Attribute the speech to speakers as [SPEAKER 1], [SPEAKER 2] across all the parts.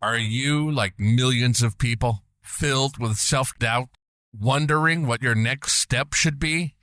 [SPEAKER 1] Are you, like millions of people, filled with self doubt, wondering what your next step should be?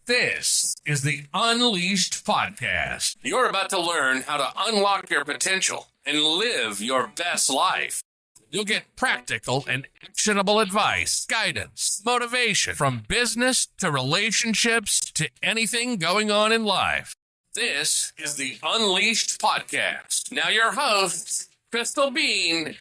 [SPEAKER 1] This is the Unleashed Podcast. You're about to learn how to unlock your potential and live your best life. You'll get practical and actionable advice, guidance, motivation from business to relationships to anything going on in life. This is the Unleashed Podcast. Now, your host, Crystal Bean.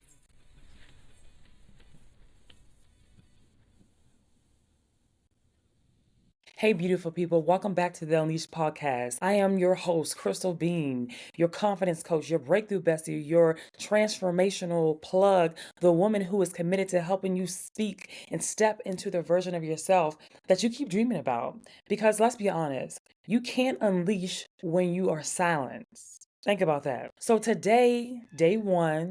[SPEAKER 2] Hey, beautiful people. Welcome back to the Unleashed Podcast. I am your host, Crystal Bean, your confidence coach, your breakthrough bestie, your transformational plug, the woman who is committed to helping you speak and step into the version of yourself that you keep dreaming about. Because let's be honest, you can't unleash when you are silenced. Think about that. So today, day one,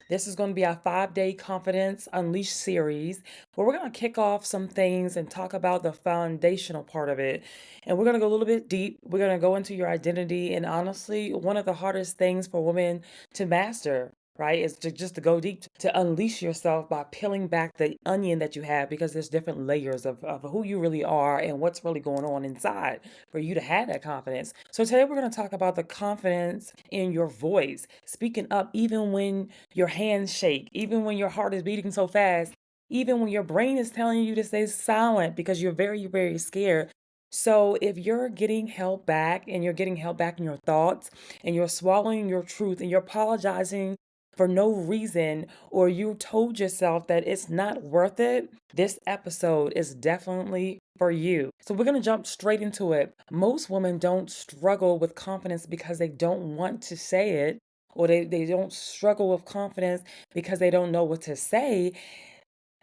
[SPEAKER 2] this is going to be our 5-day Confidence Unleashed series where we're going to kick off some things and talk about the foundational part of it. And we're going to go a little bit deep. We're going to go into your identity. And honestly, one of the hardest things for women to master, right, is just to go deep, to unleash yourself by peeling back the onion that you have, because there's different layers of who you really are and what's really going on inside for you to have that confidence. So today we're going to talk about the confidence in your voice, speaking up even when your hands shake, even when your heart is beating so fast, even when your brain is telling you to stay silent because you're very, very scared. So if you're getting held back and you're getting held back in your thoughts and you're swallowing your truth and you're apologizing for no reason, or you told yourself that it's not worth it, this episode is definitely for you. So we're going to jump straight into it. Most women don't struggle with confidence because they don't want to say it, or they don't struggle with confidence because they don't know what to say.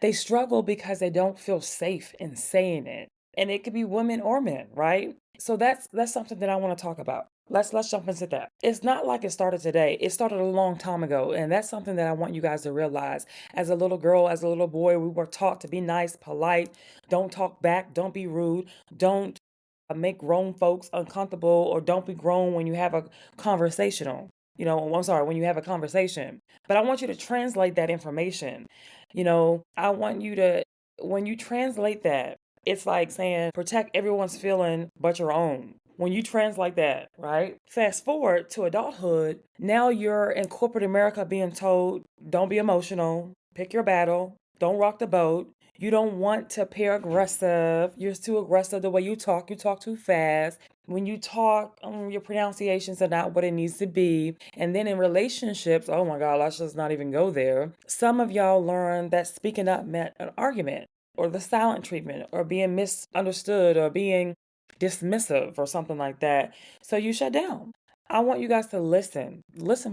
[SPEAKER 2] They struggle because they don't feel safe in saying it. And it could be women or men, right? So that's something that I want to talk about. Let's jump into that. It's not like it started today. It started a long time ago. And that's something that I want you guys to realize. As a little girl, as a little boy, we were taught to be nice, polite, don't talk back, don't be rude, don't make grown folks uncomfortable, or don't be grown when you have a conversational. I'm sorry, when you have a conversation. But I want you to translate that information. I want you to, when you translate that, it's like saying protect everyone's feeling but your own. When you translate that, right? Fast forward to adulthood, now you're in corporate America being told, don't be emotional, pick your battle, don't rock the boat. You don't want to appear aggressive. You're too aggressive the way you talk too fast. When you talk, your pronunciations are not what it needs to be. And then in relationships, oh my God, let's just not even go there. Some of y'all learned that speaking up meant an argument, or the silent treatment, or being misunderstood, or being dismissive, or something like that. So you shut down. I want you guys to listen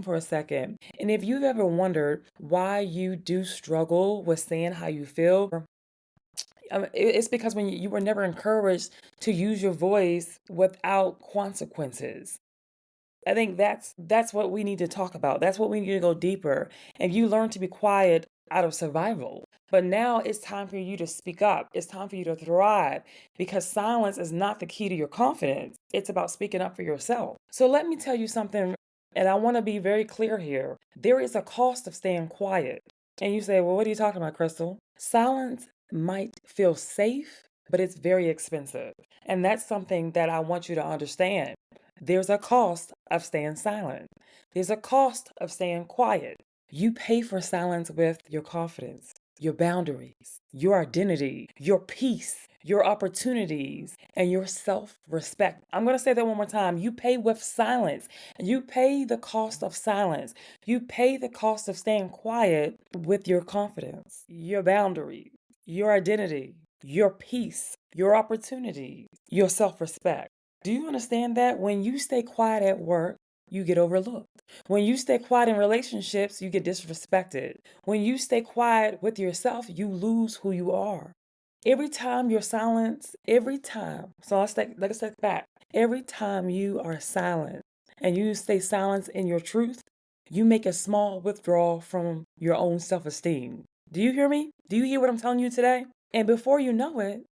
[SPEAKER 2] for a second. And if you've ever wondered why you do struggle with saying how you feel, it's because when you were never encouraged to use your voice without consequences. I think that's what we need to talk about. That's what we need to go deeper. And you learn to be quiet out of survival. But now it's time for you to speak up. It's time for you to thrive, because silence is not the key to your confidence. It's about speaking up for yourself. So let me tell you something, and I want to be very clear here. There is a cost of staying quiet. And you say, well, what are you talking about, Crystal? Silence might feel safe, but it's very expensive. And that's something that I want you to understand. There's a cost of staying silent. There's a cost of staying quiet. You pay for silence with your confidence, your boundaries, your identity, your peace, your opportunities, and your self-respect. I'm going to say that one more time. You pay with silence. You pay the cost of silence. You pay the cost of staying quiet with your confidence, your boundaries, your identity, your peace, your opportunity, your self-respect. Do you understand that when you stay quiet at work, you get overlooked? When you stay quiet in relationships, you get disrespected. When you stay quiet with yourself, you lose who you are. Every time you're silent, so let's take back. Every time you are silent and you stay silent in your truth, you make a small withdrawal from your own self-esteem. Do you hear me? Do you hear what I'm telling you today? And before you know it,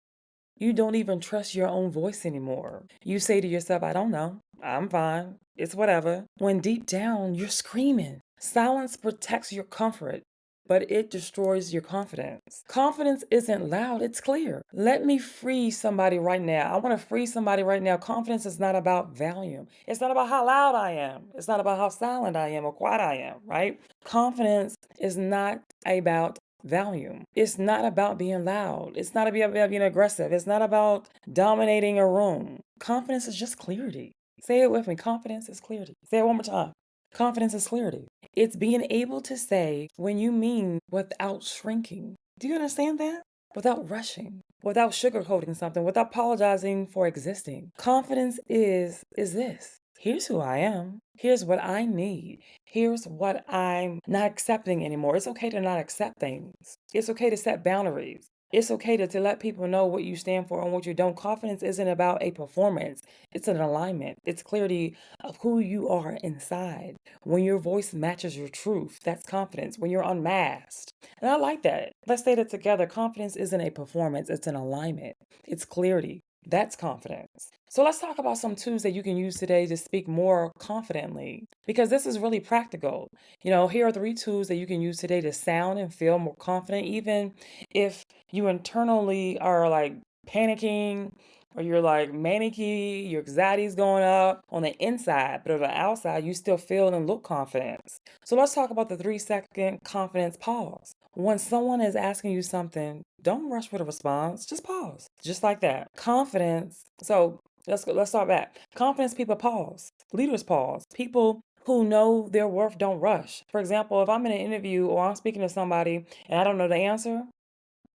[SPEAKER 2] you don't even trust your own voice anymore. You say to yourself, I don't know. I'm fine. It's whatever. When deep down, you're screaming. Silence protects your comfort, but it destroys your confidence. Confidence isn't loud, it's clear. Let me free somebody right now. I want to free somebody right now. Confidence is not about volume. It's not about how loud I am. It's not about how silent I am or quiet I am, right? Confidence is not about volume. It's not about being loud. It's not about being aggressive. It's not about dominating a room. Confidence is just clarity. Say it with me. Confidence is clarity. Say it one more time. Confidence is clarity. It's being able to say when you mean without shrinking. Do you understand that? Without rushing, without sugarcoating something, without apologizing for existing. Confidence is this. Here's who I am. Here's what I need. Here's what I'm not accepting anymore. It's okay to not accept things. It's okay to set boundaries. It's okay to let people know what you stand for and what you don't. Confidence isn't about a performance. It's an alignment. It's clarity of who you are inside. When your voice matches your truth, that's confidence. When you're unmasked. And I like that. Let's say that together. Confidence isn't a performance, it's an alignment. It's clarity. That's confidence. So let's talk about some tools that you can use today to speak more confidently because this is really practical. Here are 3 tools that you can use today to sound and feel more confident, even if you internally are like panicking or you're like manicky, your anxiety's going up on the inside, but on the outside, you still feel and look confident. So let's talk about the 3-second confidence pause. When someone is asking you something, don't rush with a response. Just pause. Just like that. Confidence. So let's start back. Confidence people pause. Leaders pause. People who know their worth don't rush. For example, if I'm in an interview or I'm speaking to somebody and I don't know the answer,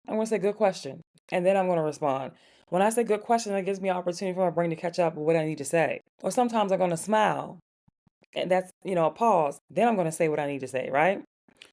[SPEAKER 2] I'm going to say good question. And then I'm going to respond. When I say good question, that gives me an opportunity for my brain to catch up with what I need to say. Or sometimes I'm going to smile. And that's, a pause. Then I'm going to say what I need to say, right?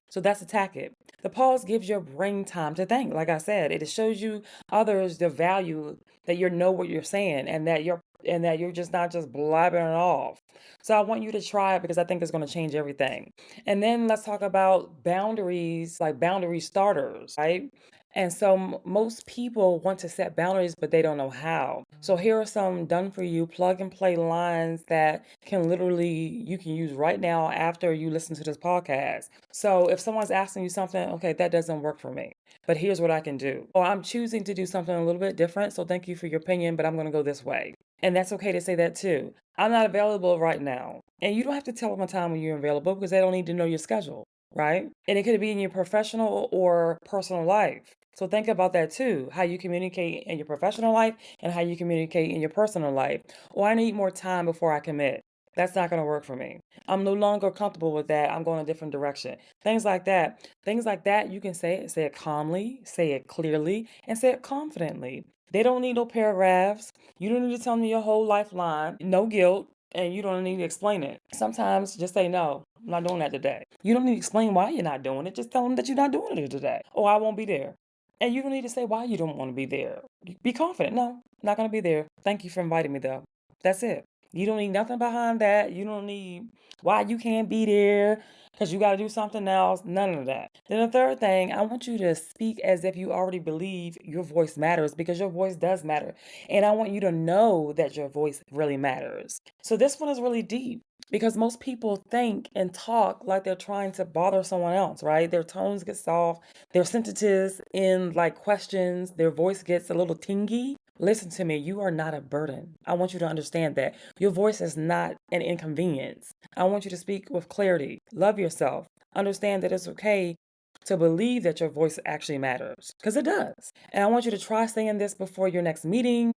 [SPEAKER 2] So that's attack it. The pause gives your brain time to think. Like I said, it shows you others the value that you know what you're saying and that you're just not just blabbering it off. So I want you to try it because I think it's going to change everything. And then let's talk about boundaries, like boundary starters, right? And so most people want to set boundaries, but they don't know how. So here are some done for you plug and play lines that you can use right now after you listen to this podcast. So if someone's asking you something, okay, that doesn't work for me, but here's what I can do. Or I'm choosing to do something a little bit different. So thank you for your opinion, but I'm going to go this way. And that's okay to say that too. I'm not available right now. And you don't have to tell them a time when you're available because they don't need to know your schedule, right? And it could be in your professional or personal life. So think about that too, how you communicate in your professional life and how you communicate in your personal life. Or I need more time before I commit. That's not going to work for me. I'm no longer comfortable with that. I'm going a different direction. Things like that. Things like that, you can say it calmly, say it clearly, and say it confidently. They don't need no paragraphs. You don't need to tell them your whole lifeline. No guilt. And you don't need to explain it. Sometimes just say no. I'm not doing that today. You don't need to explain why you're not doing it. Just tell them that you're not doing it today. Or I won't be there. And you don't need to say why you don't want to be there. Be confident. No, not going to be there. Thank you for inviting me, though. That's it. You don't need nothing behind that. You don't need why you can't be there because you got to do something else. None of that. Then the third thing, I want you to speak as if you already believe your voice matters because your voice does matter. And I want you to know that your voice really matters. So this one is really deep because most people think and talk like they're trying to bother someone else, right? Their tones get soft, their sentences in like questions, their voice gets a little tingy. Listen to me, you are not a burden. I want you to understand that. Your voice is not an inconvenience. I want you to speak with clarity. Love yourself. Understand that it's okay to believe that your voice actually matters, because it does. And I want you to try saying this before your next meeting.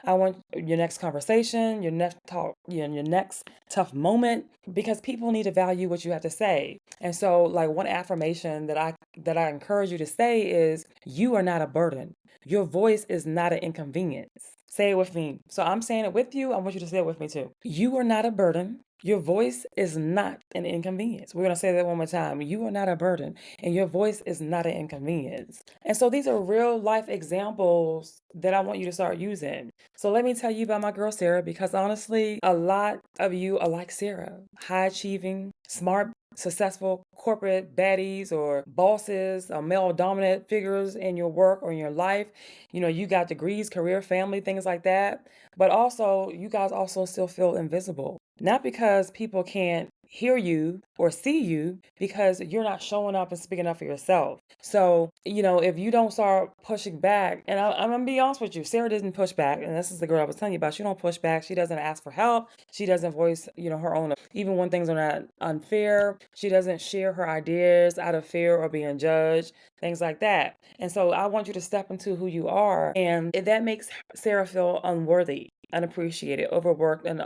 [SPEAKER 2] I want your next conversation, your next talk, your next tough moment, because people need to value what you have to say. And so, like one affirmation that I encourage you to say is, "You are not a burden. Your voice is not an inconvenience." Say it with me. So I'm saying it with you. I want you to say it with me too. You are not a burden. Your voice is not an inconvenience. We're going to say that one more time. You are not a burden, and your voice is not an inconvenience. And so these are real life examples that I want you to start using. So let me tell you about my girl Sarah, because honestly, a lot of you are like Sarah, high achieving, smart, successful corporate baddies or bosses or male dominant figures in your work or in your life. You got degrees, career, family, things like that. But also, you guys also still feel invisible. Not because people can't hear you or see you because you're not showing up and speaking up for yourself. So, if you don't start pushing back, and I'm going to be honest with you, Sarah didn't push back. And this is the girl I was telling you about. She don't push back. She doesn't ask for help. She doesn't voice, her own. Even when things are not unfair, she doesn't share her ideas out of fear or being judged, things like that. And so I want you to step into who you are. And if that makes Sarah feel unworthy, unappreciated, overworked, and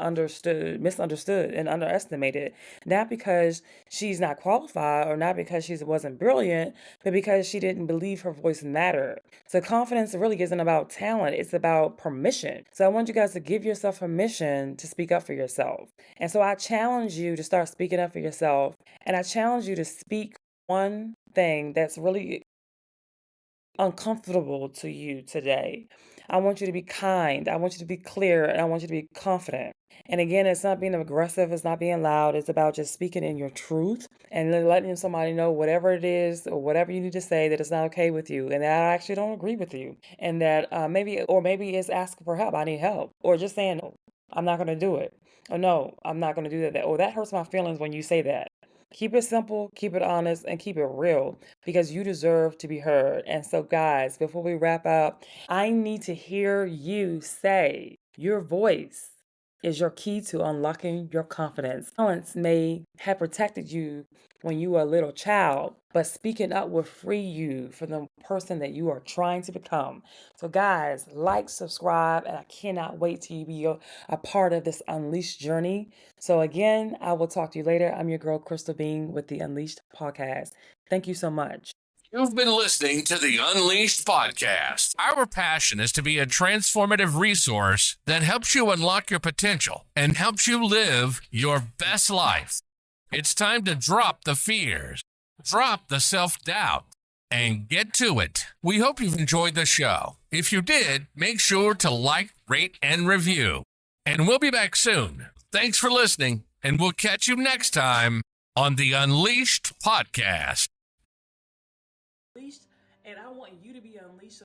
[SPEAKER 2] misunderstood, and underestimated, not because she's not qualified or not because she wasn't brilliant, but because she didn't believe her voice mattered. So confidence really isn't about talent, it's about permission. So I want you guys to give yourself permission to speak up for yourself. And so I challenge you to start speaking up for yourself. And I challenge you to speak one thing that's really uncomfortable to you today. I want you to be kind. I want you to be clear, and I want you to be confident. And again, it's not being aggressive, it's not being loud. It's about just speaking in your truth and then letting somebody know whatever it is or whatever you need to say that it's not okay with you and that I actually don't agree with you. And that maybe it's asking for help. I need help. Or just saying, no, I'm not going to do it. Or no, I'm not going to do that. Or that hurts my feelings when you say that. Keep it simple, keep it honest, and keep it real because you deserve to be heard. And so, guys, before we wrap up, I need to hear you say your voice is your key to unlocking your confidence. Talents may have protected you when you were a little child, but speaking up will free you from the person that you are trying to become. So, guys, like, subscribe, and I cannot wait till you be a part of this Unleashed journey. So, again, I will talk to you later. I'm your girl, Crystal Bean, with the Unleashed podcast. Thank you so much.
[SPEAKER 1] You've been listening to the Unleashed podcast. Our passion is to be a transformative resource that helps you unlock your potential and helps you live your best life. It's time to drop the fears, drop the self-doubt, and get to it. We hope you've enjoyed the show. If you did, make sure to like, rate, and review. And we'll be back soon. Thanks for listening, and we'll catch you next time on the Unleashed podcast.
[SPEAKER 2] And I want you to be unleashed.